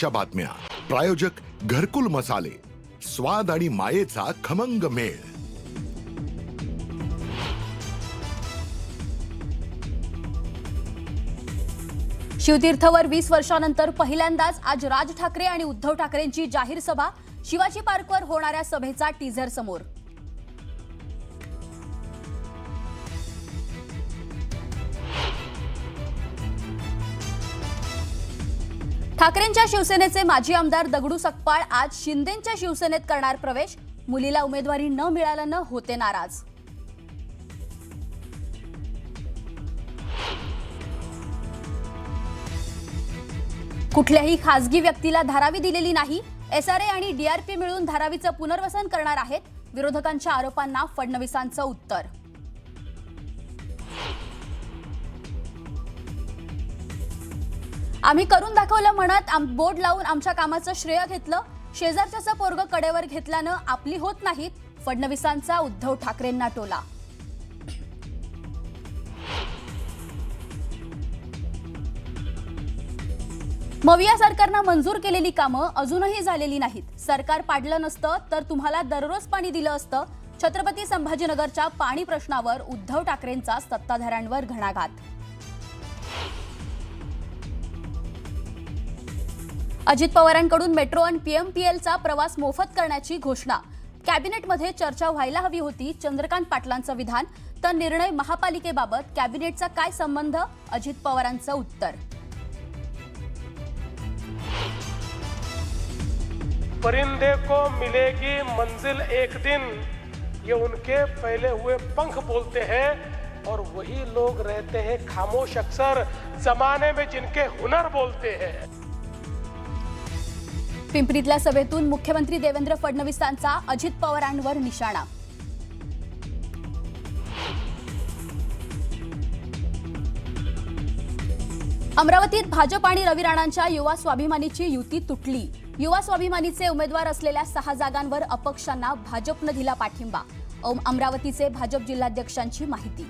महत्त्वाच्या बातम्या. प्रायोजक घरकुल मसाले, स्वाद आणि मायेचा खमंग मेळ. शिवतीर्थवर 20 वर्षांनंतर पहिल्यांदाच आज राज ठाकरे आणि उद्धव ठाकरेंची जाहीर सभा. शिवाजी पार्कवर होणाऱ्या सभेचा टीझर समोर. ठाकरेंच्या शिवसेनेचे माजी आमदार दगडू सकपाळ आज शिंदेंच्या शिवसेनेत करणार प्रवेश. मुलीला उमेदवारी न मिळाल्यानं होते नाराज. कुठल्याही खासगी व्यक्तीला धारावी दिलेली नाही. एसआरए आणि डीआरपी मिळून धारावीचं पुनर्वसन करणार आहेत. विरोधकांच्या आरोपांना फडणवीसांचं उत्तर. आम्ही करून दाखवलं म्हणत बोर्ड लावून आमच्या कामाचं श्रेय घेतलं. शेजारच्याचं पोरगं कडेवर घेतल्यानं आपली होत नाहीत. फडणवीसांचा उद्धव ठाकरेंना टोला. मविया सरकारनं मंजूर केलेली कामं अजूनही झालेली नाहीत. सरकार पाडलं नसतं तर तुम्हाला दररोज पाणी दिलं असतं. छत्रपती संभाजीनगरच्या पाणी प्रश्नावर उद्धव ठाकरेंचा सत्ताधाऱ्यांवर घणाघात. अजित पवारांकडून मेट्रो आणि पीएमपीएलचा प्रवास मोफत करण्याची घोषणा. कॅबिनेटमध्ये चर्चा व्हायला हवी होती. चंद्रकांत पाटलांचं विधान. तर निर्णय महापालिकेबाबत कॅबिनेटचा काय संबंध? अजित पवारांचं उत्तर. परिंदे को मिलेगी मंजिल एक दिन, ये उनके फैले हुए पंख बोलते हैं और वही लोग रहते हैं खामोश अक्सर जमाने में जिनके हुनर बोलते हैं. पिंपरीतल्या सभेतून मुख्यमंत्री देवेंद्र फडणवीसांचा अजित पवारांवर निशाणा. अमरावतीत भाजप आणि रवी राणांच्या युवा स्वाभिमानीची युती तुटली. युवा स्वाभिमानीचे उमेदवार असलेल्या 6 जागांवर अपक्षांना भाजपनं दिला पाठिंबा. अमरावतीचे भाजप जिल्हाध्यक्षांची माहिती.